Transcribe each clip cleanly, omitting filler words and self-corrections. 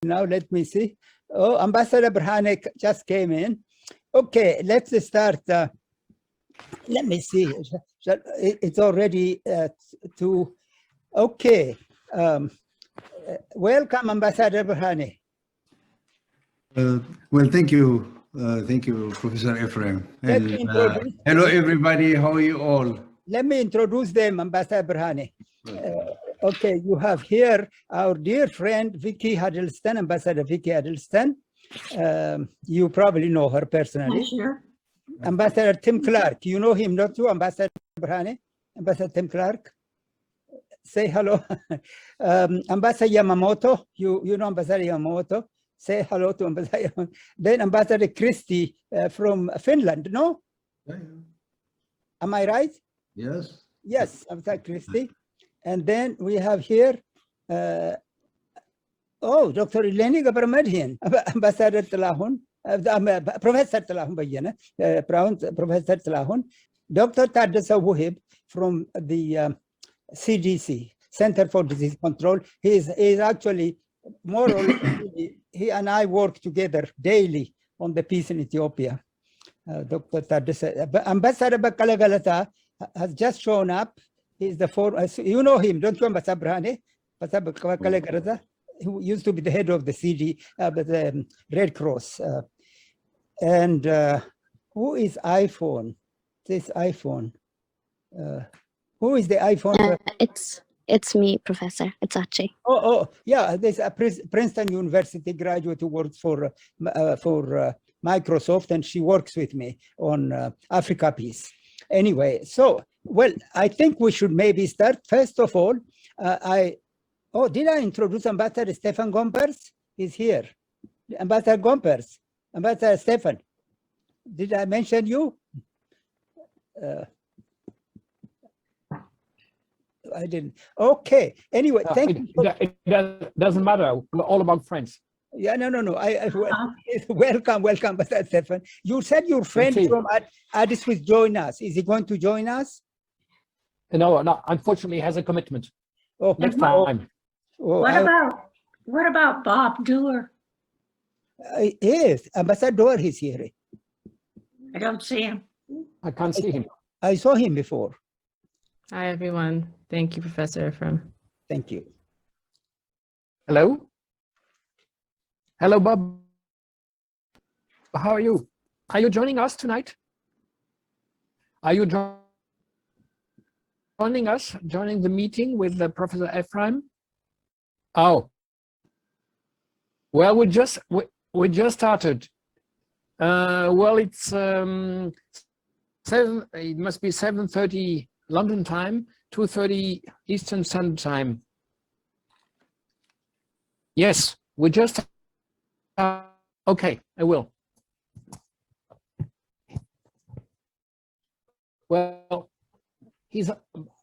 Now let me see. Oh, Ambassador Birhane just came in. Okay, let's start. Let me see. It's already to. Okay. Welcome, Ambassador Birhane. Well, thank you. Thank you, Professor Ephraim. And hello, everybody. How are you all? Let me introduce them, Ambassador Birhane. Okay, you have here our dear friend, Vicky Huddleston, Ambassador Vicky Huddleston. You probably know her personally. Sure. Ambassador Tim Clark, you know him, not you, Ambassador Birhane? Ambassador Tim Clark? Say hello. Ambassador Yamamoto, you know Ambassador Yamamoto? Say hello to Ambassador. Then Ambassador Christie from Finland, no? Yeah. Am I right? Yes. Yes, Ambassador Christie. And then we have here, Dr. Eleni Gebremedhine, Ambassador Telahun, Professor Telahun Bayana, Professor Telahun, Dr. Tadessa Wuhib from the CDC, Center for Disease Control. He is actually more or less, he and I work together daily on the peace in Ethiopia. Dr. Tadessa, Ambassador Bakala Galata has just shown up. He's the former, you know him, don't you, Ambassador Birhane? Who used to be the head of the the Red Cross. And who is iPhone? This iPhone. Who is the iPhone? It's me, Professor. It's Achi. Oh, yeah. There's a Princeton University graduate who works for Microsoft, and she works with me on Africa Peace. Anyway, so, well, I think we should maybe start. First of all, did I introduce Ambassador Stefan Gompers? He's here. Ambassador Gompers, Ambassador Stefan, did I mention you? I didn't. Okay. Anyway, thank you. It doesn't matter. We're all about friends. Yeah, no. Welcome, Ambassador Stefan. You said your friend from Addis will join us. Is he going to join us? No. Unfortunately, he has a commitment. Oh, next time. What about Bob Doer? Yes, Ambassador Doer is here. I don't see him. I can't see him. I saw him before. Hi, everyone. Thank you, Professor Ephraim. Thank you. Hello? Hello, Bob. How are you? Are you joining us tonight? Are you joining us, joining the meeting with Professor Ephraim? Oh. Well, we just started. Well, it's it must be 7:30 London time, 2:30 Eastern Standard Time. Yes, we just. Okay, I will. Well,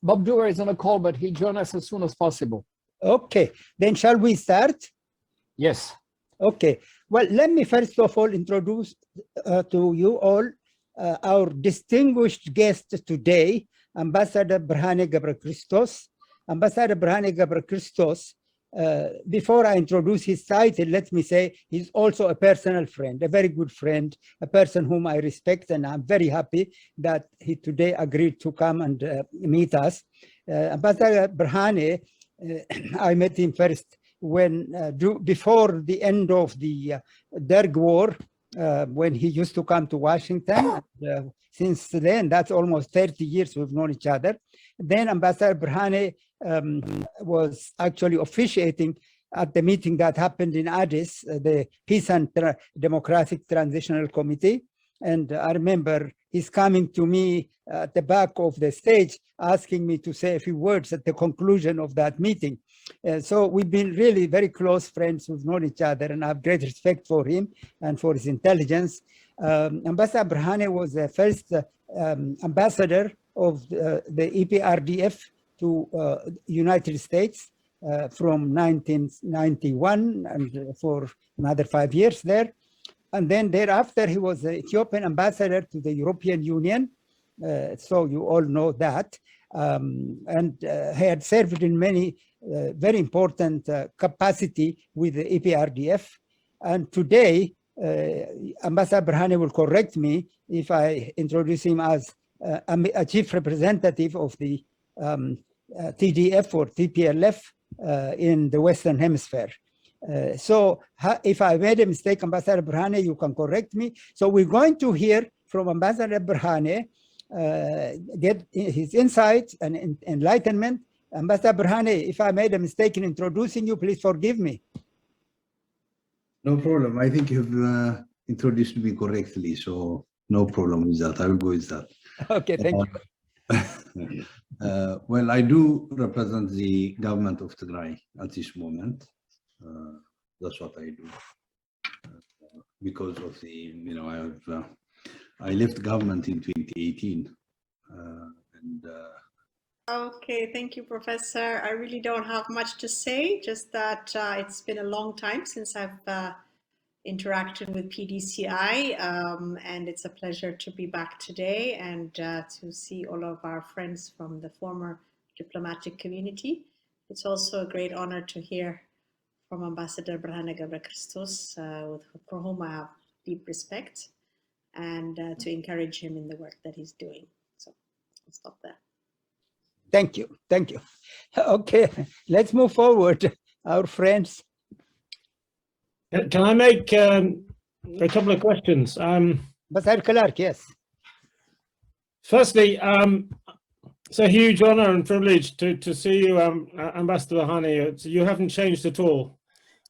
Bob Doer is on a call, but he'll join us as soon as possible. Okay, then shall we start? Yes. Okay. Well, let me first of all introduce to you all our distinguished guest today, Ambassador Birhane GabreKiristos. Ambassador Birhane GabreKiristos, before I introduce his title, let me say he's also a personal friend, a very good friend, a person whom I respect, and I'm very happy that he today agreed to come and meet us. Ambassador Birhane, I met him first when before the end of the Derg War, when he used to come to Washington. Since then, that's almost 30 years we've known each other. Then Ambassador Birhane was actually officiating at the meeting that happened in Addis, the Peace and Democratic Transitional Committee. And I remember he's coming to me at the back of the stage, asking me to say a few words at the conclusion of that meeting. So we've been really very close friends. We've known each other, and I have great respect for him and for his intelligence. Ambassador Birhane was the first ambassador of the EPRDF to United States from 1991 and for another 5 years there. And then thereafter, he was the Ethiopian ambassador to the European Union. So you all know that. And he had served in many very important capacity with the EPRDF. And today, Ambassador Birhane will correct me if I introduce him as a chief representative of the TDF or TPLF in the Western Hemisphere. So if I made a mistake, Ambassador Birhane, you can correct me. So we're going to hear from Ambassador Birhane, get his insights and enlightenment. Ambassador Birhane, if I made a mistake in introducing you, please forgive me. No problem. I think you've introduced me correctly, so no problem with that. I will go with that. Okay, thank you. Well, I do represent the government of Tigray at this moment. That's what I do. Because of the, you know, I left government in 2018. Okay, thank you, Professor. I really don't have much to say, just that it's been a long time since I've interacted with PDCI, and it's a pleasure to be back today and to see all of our friends from the former diplomatic community. It's also a great honor to hear from Ambassador Birhane GabreKiristos, for whom I have deep respect, and to encourage him in the work that he's doing. So I'll stop there. Thank you. Thank you. Okay, let's move forward, our friends. Can I make a couple of questions? Ambassador Clark, yes. Firstly, it's a huge honor and privilege to see you, Ambassador Birhane. You haven't changed at all.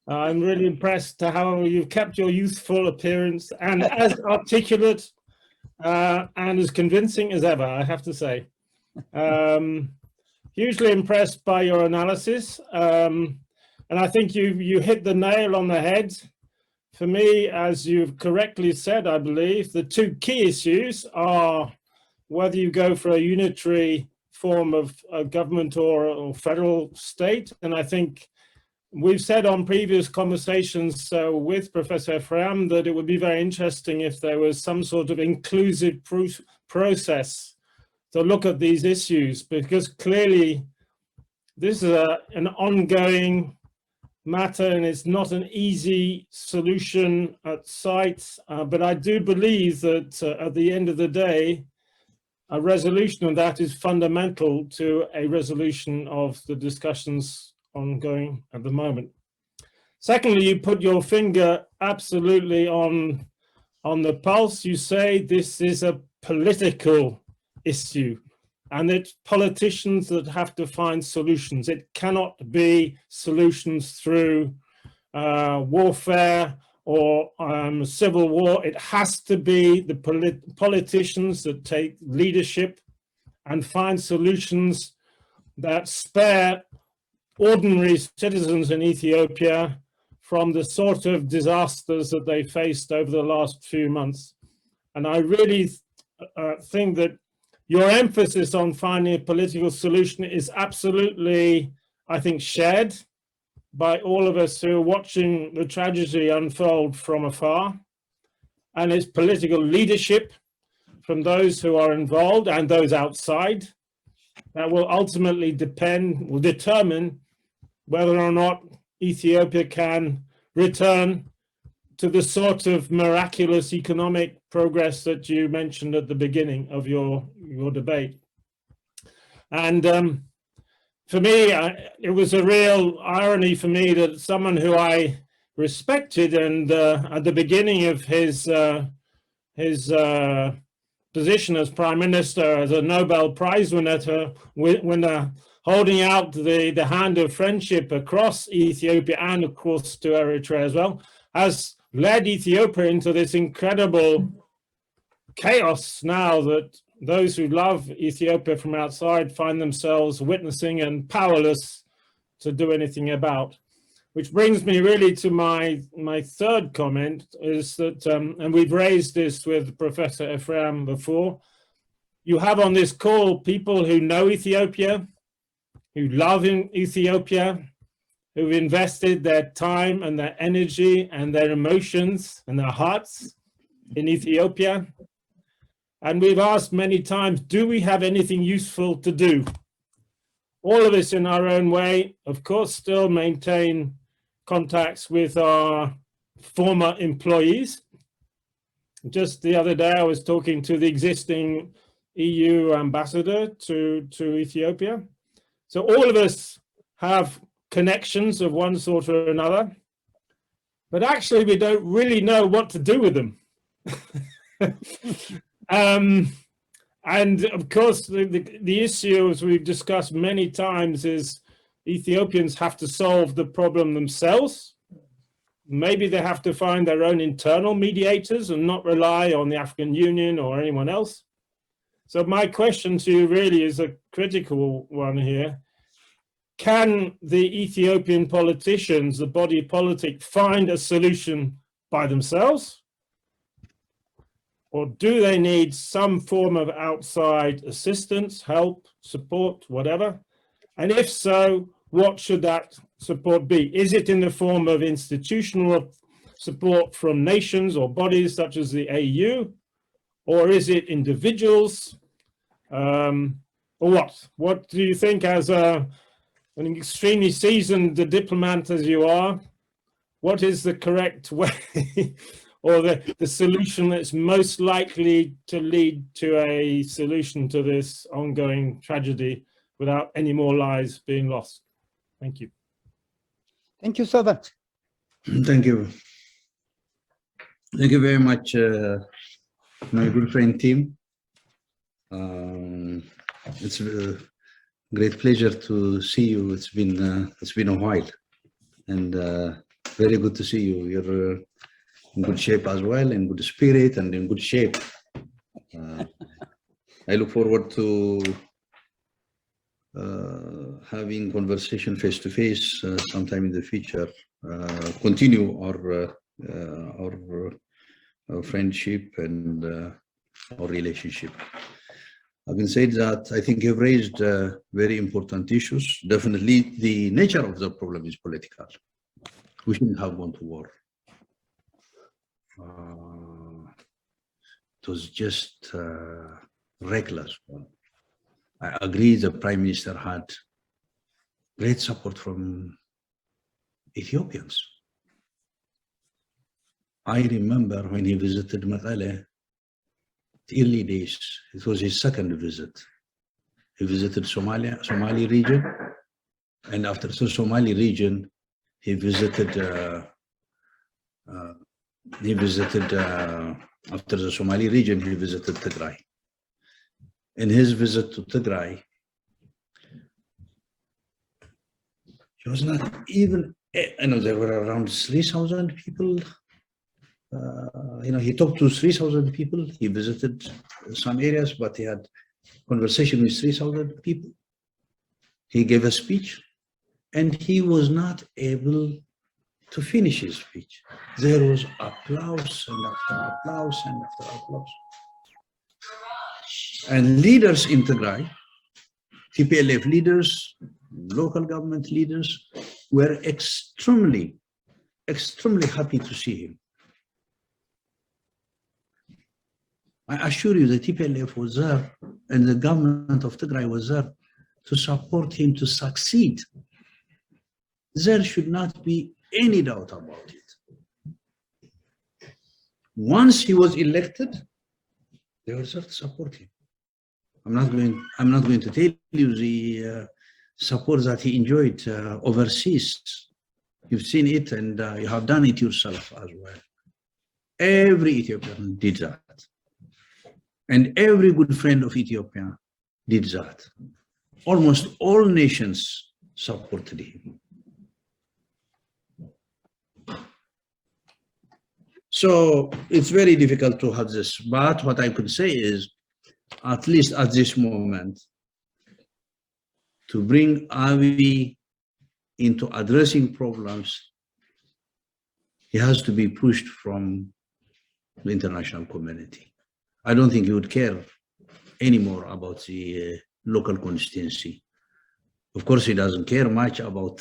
I'm really impressed to how you've kept your youthful appearance and as articulate and as convincing as ever, I have to say. Hugely impressed by your analysis, and I think you hit the nail on the head. For me, as you've correctly said, I believe the two key issues are whether you go for a unitary form of government or federal state. And I think we've said on previous conversations with Professor Ephraim that it would be very interesting if there was some sort of inclusive process to look at these issues, because clearly this is an ongoing matter and it's not an easy solution at sight, but I do believe that at the end of the day, a resolution of that is fundamental to a resolution of the discussions ongoing at the moment. Secondly, you put your finger absolutely on the pulse. You say this is a political issue and it's politicians that have to find solutions. It cannot be solutions through warfare or civil war. It has to be the politicians that take leadership and find solutions that spare ordinary citizens in Ethiopia from the sort of disasters that they faced over the last few months. And I really think that your emphasis on finding a political solution is absolutely, I think, shared by all of us who are watching the tragedy unfold from afar. And it's political leadership from those who are involved and those outside that will ultimately determine whether or not Ethiopia can return to the sort of miraculous economic progress that you mentioned at the beginning of your debate. And for me, it was a real irony for me that someone who I respected and at the beginning of his position as Prime Minister, as a Nobel Prize winner, holding out the hand of friendship across Ethiopia and of course to Eritrea as well, has led Ethiopia into this incredible chaos now that those who love Ethiopia from outside find themselves witnessing and powerless to do anything about. Which brings me really to my third comment is that, and we've raised this with Professor Ephraim before, you have on this call people who know Ethiopia, who love in Ethiopia, who've invested their time and their energy and their emotions and their hearts in Ethiopia. And we've asked many times, do we have anything useful to do? all of us in our own way, of course, still maintain contacts with our former employees. Just the other day, I was talking to the existing EU ambassador to Ethiopia. So all of us have connections of one sort or another, but actually we don't really know what to do with them. And of course, the issue, as we've discussed many times, is Ethiopians have to solve the problem themselves. Maybe they have to find their own internal mediators and not rely on the African Union or anyone else. So my question to you really is a critical one here. Can the Ethiopian politicians, the body politic, find a solution by themselves? Or do they need some form of outside assistance, help, support, whatever? And if so, what should that support be? Is it in the form of institutional support from nations or bodies such as the AU? Or is it individuals? Or what? What do you think, as an extremely seasoned diplomat as you are, what is the correct way or the solution that's most likely to lead to a solution to this ongoing tragedy without any more lives being lost? Thank you. Thank you so much. Thank you. Thank you very much, my good friend Tim. It's a great pleasure to see you. It's been a while, and very good to see you. You're in good shape as well, in good spirit and in good shape. I look forward to having conversation face to face sometime in the future. Continue our friendship and our relationship. Having said that, I think you've raised very important issues. Definitely, the nature of the problem is political. We shouldn't have gone to war. It was just reckless. I agree the Prime Minister had great support from Ethiopians. I remember when he visited Mekelle, the early days, it was his second visit. He visited Somali region, and after the Somali region, he visited after the Somali region, he visited Tigray. In his visit to Tigray, he was not even, there were around 3,000 people. He talked to 3,000 people. He visited some areas, but he had conversation with 3,000 people. He gave a speech, and he was not able to finish his speech. There was applause and after applause and after applause. And leaders in Tigray, TPLF leaders, local government leaders, were extremely happy to see him. I assure you, the TPLF was there, and the government of Tigray was there to support him to succeed. There should not be any doubt about it. Once he was elected, they were there to support him. I'm not going to tell you the support that he enjoyed overseas. You've seen it, and you have done it yourself as well. Every Ethiopian did that. And every good friend of Ethiopia did that. Almost all nations supported him. So it's very difficult to have this, but what I could say is, at least at this moment, to bring abiy into addressing problems, he has to be pushed from the international community. I don't think he would care anymore about the local constituency. Of course, he doesn't care much about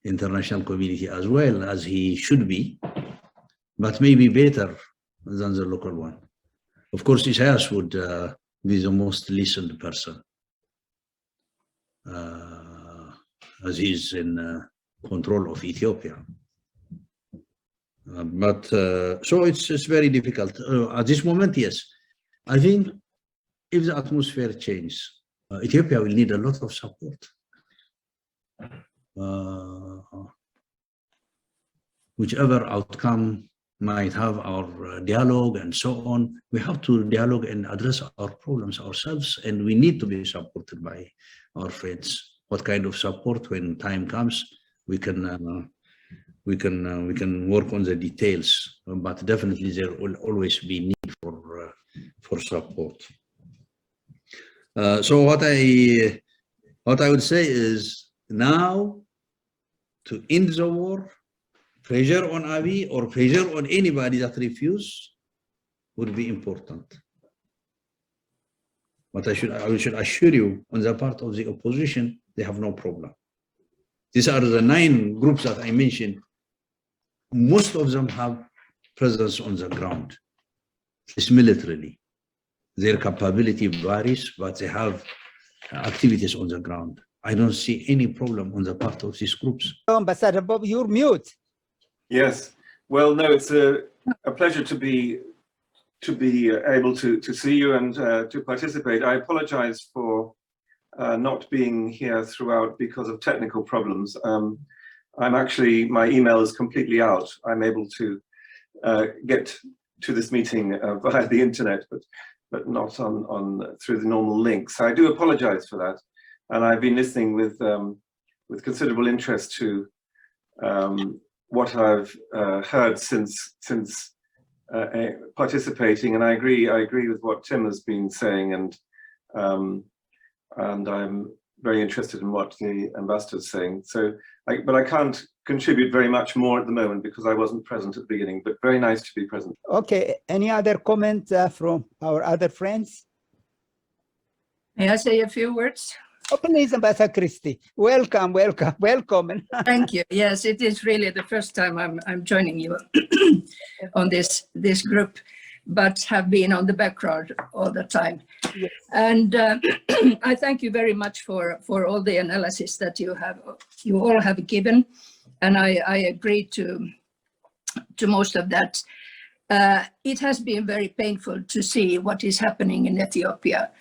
international community as well, as he should be, but maybe better than the local one. Of course, Isaias would be the most listened person. as he's in control of Ethiopia. So it's very difficult at this moment. Yes, I think if the atmosphere changes, Ethiopia will need a lot of support. Whichever outcome might have our dialogue and so on, we have to dialogue and address our problems ourselves, and we need to be supported by our friends. What kind of support? When time comes, we can work on the details, but definitely there will always be need for support. So what I would say is, now to end the war, pressure on Abiy or pressure on anybody that refuse would be important. But I should assure you, on the part of the opposition, they have no problem. These are the 9 groups that I mentioned. Most of them have presence on the ground. It's militarily. Their capability varies, but they have activities on the ground. I don't see any problem on the part of these groups. Ambassador Bob, you're mute. Yes. Well, no, it's a pleasure to be able to see you and to participate. I apologize for not being here throughout because of technical problems. I'm actually, my email is completely out. I'm able to get to this meeting via the internet, but not on through the normal links. I do apologize for that. And I've been listening with considerable interest to what I've heard since participating, and I agree with what Tim has been saying, and I'm very interested in what the ambassador is saying. So, but I can't contribute very much more at the moment because I wasn't present at the beginning. But very nice to be present. Okay. Any other comments from our other friends? May I say a few words? Oh, please, Ambassador Christie. Welcome. Thank you. Yes, it is really the first time I'm joining you on this group, but have been on the background all the time. Yes. And I thank you very much for all the analysis that you all have given, and I agree to most of that. It has been very painful to see what is happening in Ethiopia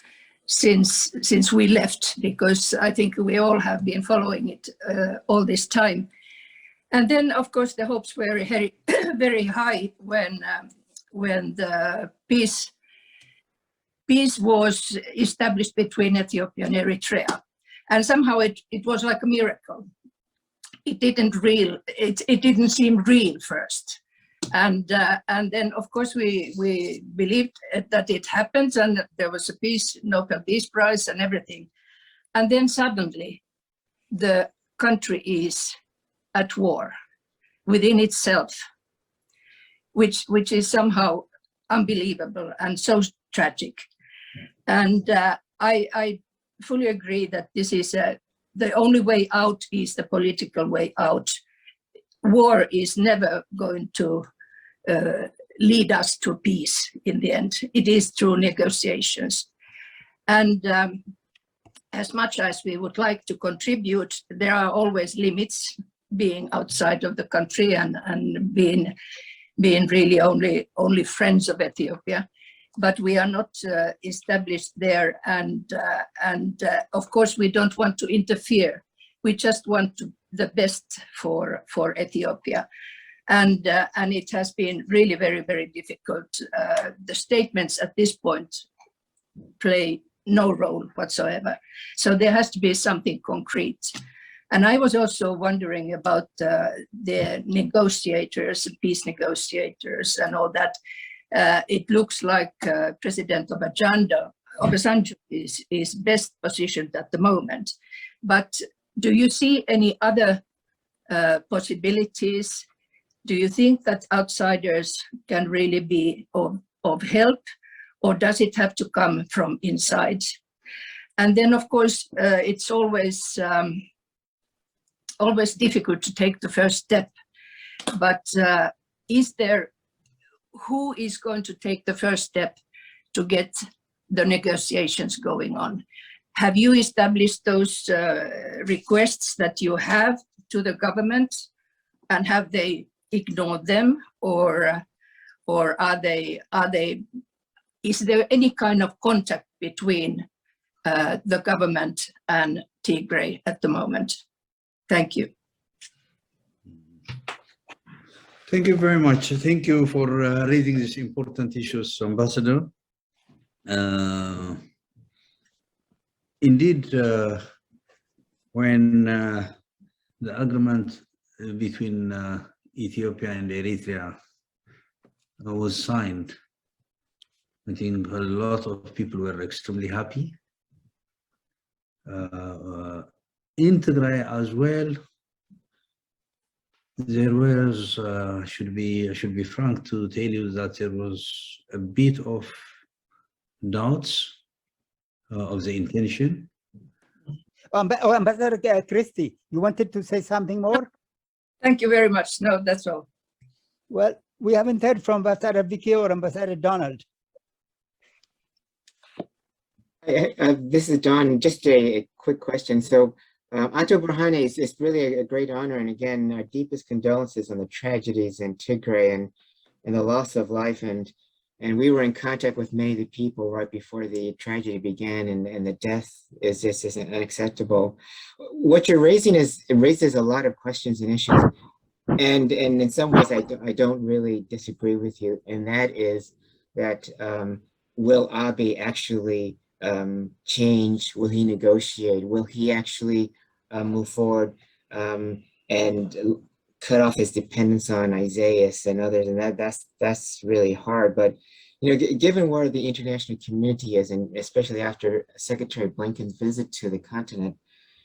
since we left, because I think we all have been following it all this time. And then, of course, the hopes were very, very high when the peace was established between Ethiopia and Eritrea. And somehow it was like a miracle. It didn't seem real first. And then, of course, we believed that it happened, and there was a Nobel Peace Prize and everything. And then suddenly the country is at war within itself, which is somehow unbelievable and so tragic. And I fully agree that this is the only way out is the political way out. War is never going to lead us to peace in the end. It is through negotiations. And as much as we would like to contribute, there are always limits, being outside of the country and being really only friends of Ethiopia. But we are not established there, and of course we don't want to interfere. We just want the best for Ethiopia, and it has been really very, very difficult. The statements at this point play no role whatsoever. So there has to be something concrete. And I was also wondering about the negotiators, peace negotiators, and all that. It looks like President Obasanjo is best positioned at the moment. But do you see any other possibilities? Do you think that outsiders can really be of help, or does it have to come from inside? And then, of course, it's always difficult to take the first step. But who is going to take the first step to get the negotiations going on? have you established those requests that you have to the government, and have they ignored them, or is there any kind of contact between the government and Tigray at the moment? Thank you. Thank you very much. Thank you for raising these important issues, Ambassador. Indeed, when the agreement between Ethiopia and Eritrea was signed, I think a lot of people were extremely happy. In Tigray as well, there was, I should be frank to tell you that there was a bit of doubts of the intention. Ambassador Christie, you wanted to say something more? Thank you very much. No, that's all. Well, we haven't heard from Ambassador Vicky or Ambassador Donald. This is Don. Just a quick question. So, Ato Birhane, it's really a great honor. And again, our deepest condolences on the tragedies in Tigray and the loss of life. And we were in contact with many of the people right before the tragedy began, and the death is just unacceptable. What you're raising raises a lot of questions and issues. And in some ways, I don't really disagree with you. And that is that will Abiy actually change? Will he negotiate? Will he actually move forward and cut off his dependence on Isaiah and others? And that's really hard. But you know, given where the international community is, and especially after Secretary Blinken's visit to the continent,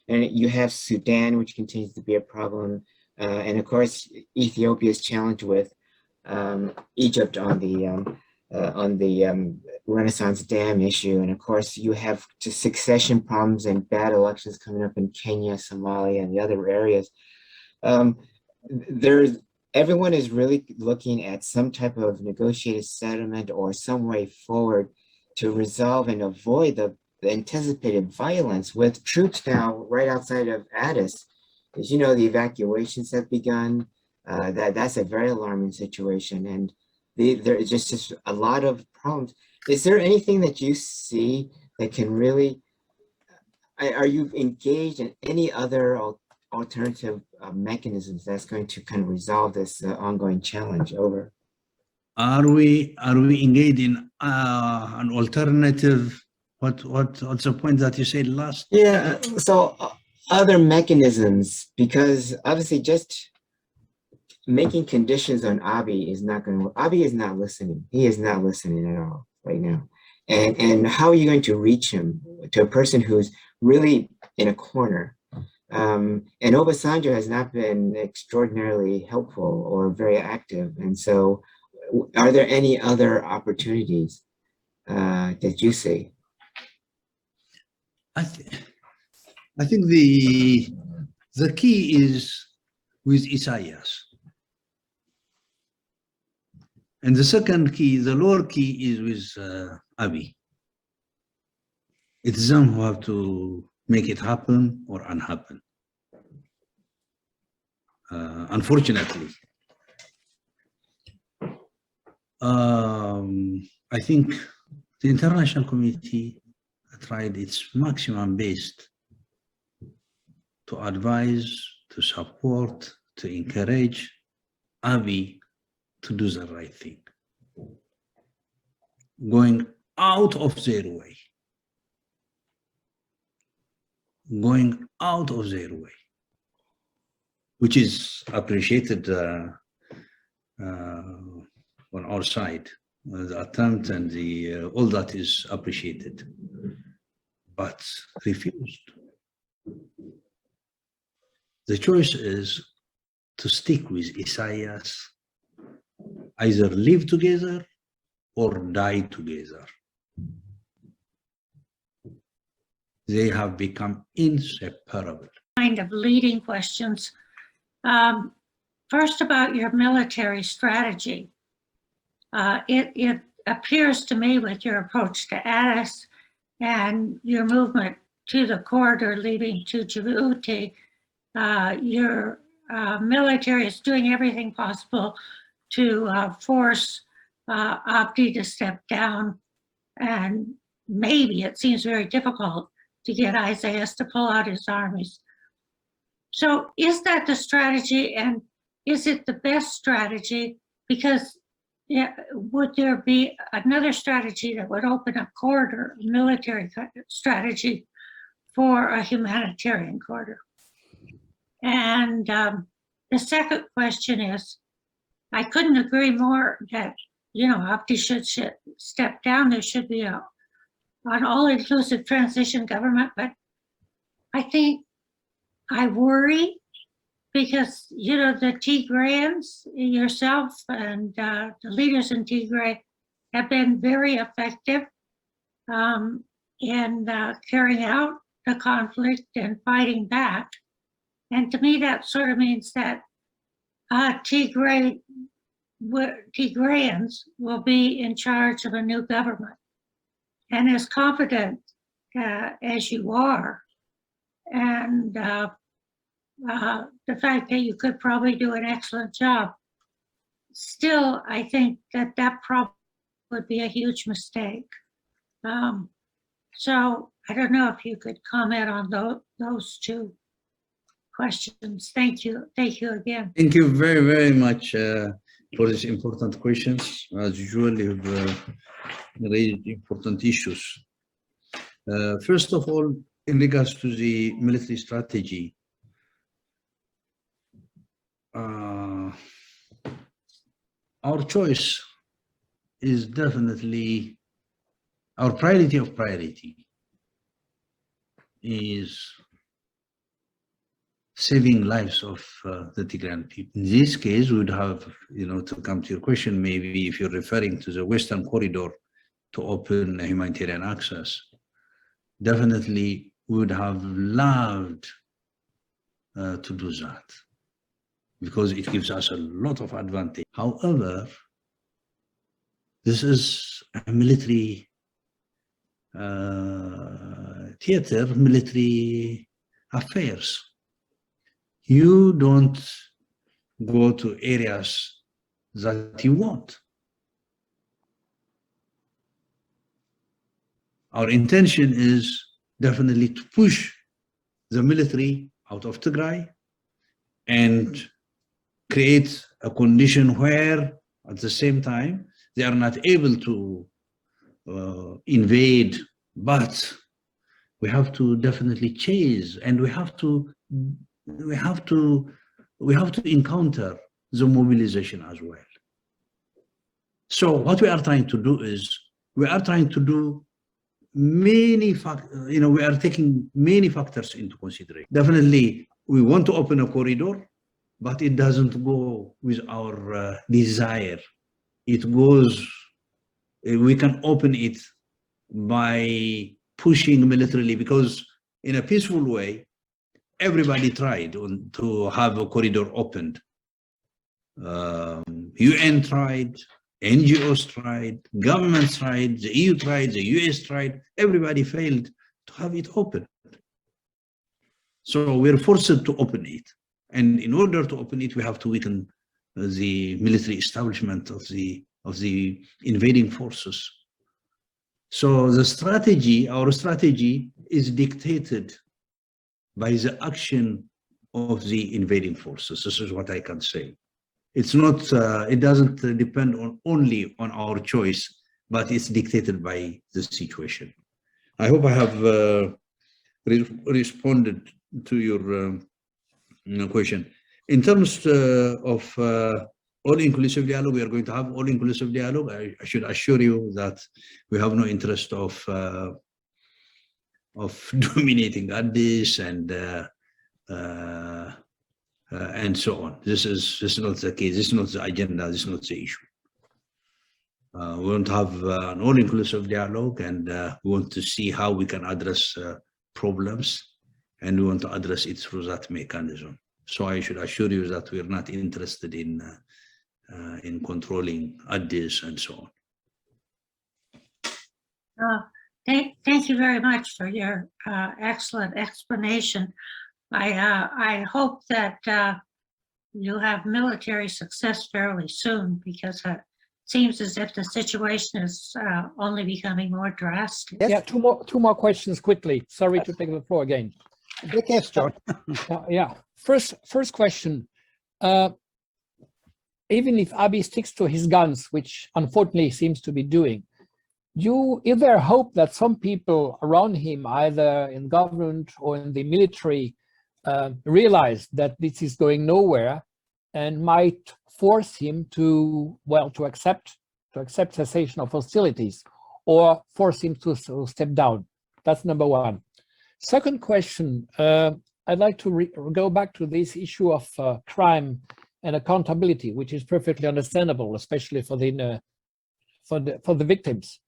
and you have Sudan, which continues to be a problem, and of course Ethiopia is challenged with Egypt on the Renaissance Dam issue, and of course you have just succession problems and bad elections coming up in Kenya, Somalia, and the other areas. Everyone is really looking at some type of negotiated settlement or some way forward to resolve and avoid the anticipated violence, with troops now right outside of Addis. As you know, the evacuations have begun. That's a very alarming situation, and there's just a lot of problems. Is there anything that you see that can really, are you engaged in any other alternative mechanisms that's going to kind of resolve this ongoing challenge? Over. Are we engaged in an alternative? What's the point that you said last? Yeah, so other mechanisms, because obviously just making conditions on Abiy is not going to work. Abiy is not listening. He is not listening at all right now. And how are you going to reach him, to a person who's really in a corner? And Obasanjo has not been extraordinarily helpful or very active. And so are there any other opportunities that you see? I think the key is with Isaias. And the second key, the lower key, is with Abiy. It's them who have to make it happen or unhappen. Unfortunately. I think the international community tried its maximum best to advise, to support, to encourage Abiy to do the right thing, going out of their way, which is appreciated on our side. The attempt and all that is appreciated, but refused. The choice is to stick with Isaias, either live together or die together. They have become inseparable. Kind of leading questions. First, about your military strategy. It appears to me with your approach to Addis and your movement to the corridor leading to Djibouti. Your military is doing everything possible to force Abdi to step down, and maybe it seems very difficult to get Isaias to pull out his armies. So is that the strategy, and is it the best strategy? Because would there be another strategy that would open a corridor, a military strategy for a humanitarian corridor? And the second question is, I couldn't agree more that, Abdi should step down. There should be an all-inclusive transition government, but I worry because, the Tigrayans, yourself and the leaders in Tigray have been very effective in carrying out the conflict and fighting back. And to me, that sort of means that Tigrayans will be in charge of a new government. And as confident as you are, and the fact that you could probably do an excellent job, still, I think that probably would be a huge mistake. So I don't know if you could comment on those two questions. Thank you. Thank you again. Thank you very, very much for these important questions. As usual, you've raised important issues. First of all, in regards to the military strategy, our choice is definitely, our priority of priority is saving lives of the Tigrayan people. In this case, we would have, to come to your question, maybe if you're referring to the Western corridor to open humanitarian access, definitely we would have loved to do that, because it gives us a lot of advantage. However, this is a military theater, military affairs. You don't go to areas that you want. Our intention is definitely to push the military out of Tigray and create a condition where, at the same time, they are not able to invade, but we have to definitely chase, and we have to encounter the mobilization as well. So what we are trying to do is, we are trying to do many factors, we are taking many factors into consideration. Definitely, we want to open a corridor, but it doesn't go with our desire. It goes, we can open it by pushing militarily, because in a peaceful way, everybody tried to have a corridor opened. UN tried, NGOs tried, governments tried, the EU tried, the US tried, everybody failed to have it open. So we're forced to open it. And in order to open it, we have to weaken the military establishment of the invading forces. So the strategy, our strategy, is dictated by the action of the invading forces. This is what I can say. It's not, it doesn't depend only on our choice, but it's dictated by the situation. I hope I have responded to your question. In terms of all-inclusive dialogue, we are going to have all-inclusive dialogue. I should assure you that we have no interest of dominating Addis and so on. This is not the case. This is not the agenda. This is not the issue. We want to have an all-inclusive dialogue, and we want to see how we can address problems, and we want to address it through that mechanism. So I should assure you that we are not interested in controlling Addis and so on. Thank you very much for your excellent explanation. I hope that you have military success fairly soon, because it seems as if the situation is only becoming more drastic. Yeah, two more questions quickly. Sorry to take the floor again. Good question. Yeah. First question. Even if Abiy sticks to his guns, which unfortunately seems to be doing, is there hope that some people around him, either in government or in the military, realize that this is going nowhere and might force him to accept cessation of hostilities, or force him to step down? That's number one. Second question, I'd like to go back to this issue of crime and accountability, which is perfectly understandable, especially for the victims.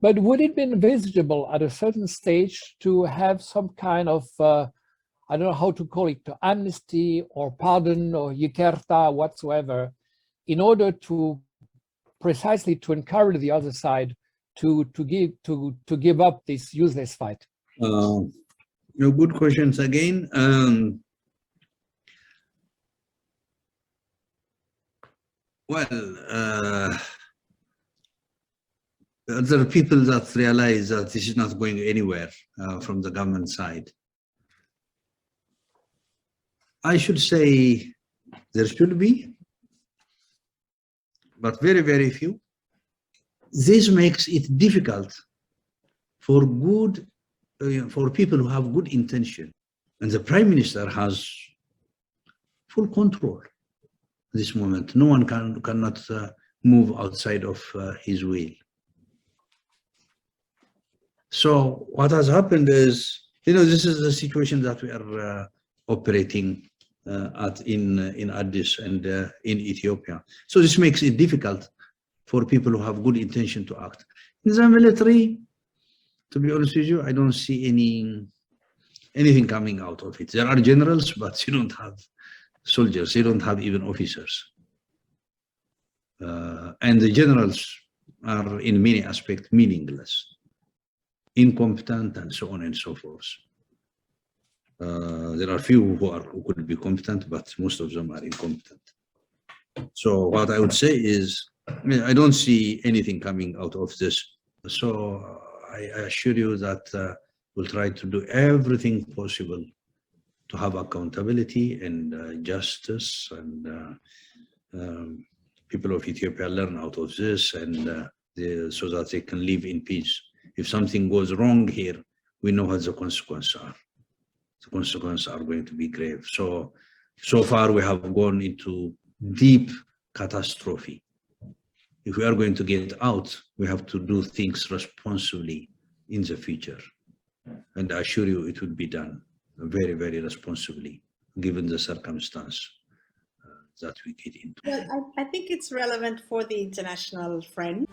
But would it be envisageable at a certain stage to have some kind of, I don't know how to call it, amnesty or pardon or yikerta, whatsoever, in order to precisely to encourage the other side to give up this useless fight? Good questions again. There are people that realize that this is not going anywhere from the government side. I should say there should be, but very, very few. This makes it difficult for people who have good intention, and the Prime Minister has full control at this moment. No one cannot move outside of his will. So what has happened is, this is the situation that we are operating in Addis and in Ethiopia. So this makes it difficult for people who have good intention to act. In the military, to be honest with you, I don't see anything coming out of it. There are generals, but you don't have soldiers. You don't have even officers. And the generals are in many aspects meaningless, incompetent, and so on and so forth. There are few who could be competent, but most of them are incompetent. So what I would say is, I don't see anything coming out of this. So I assure you that we'll try to do everything possible to have accountability and justice, and people of Ethiopia learn out of this, and so that they can live in peace. If something goes wrong here, we know what the consequences are. The consequences are going to be grave. So far we have gone into deep catastrophe. If we are going to get out, we have to do things responsibly in the future. And I assure you it will be done very, very responsibly, given the circumstance that we get into. Well, I think it's relevant for the international friend.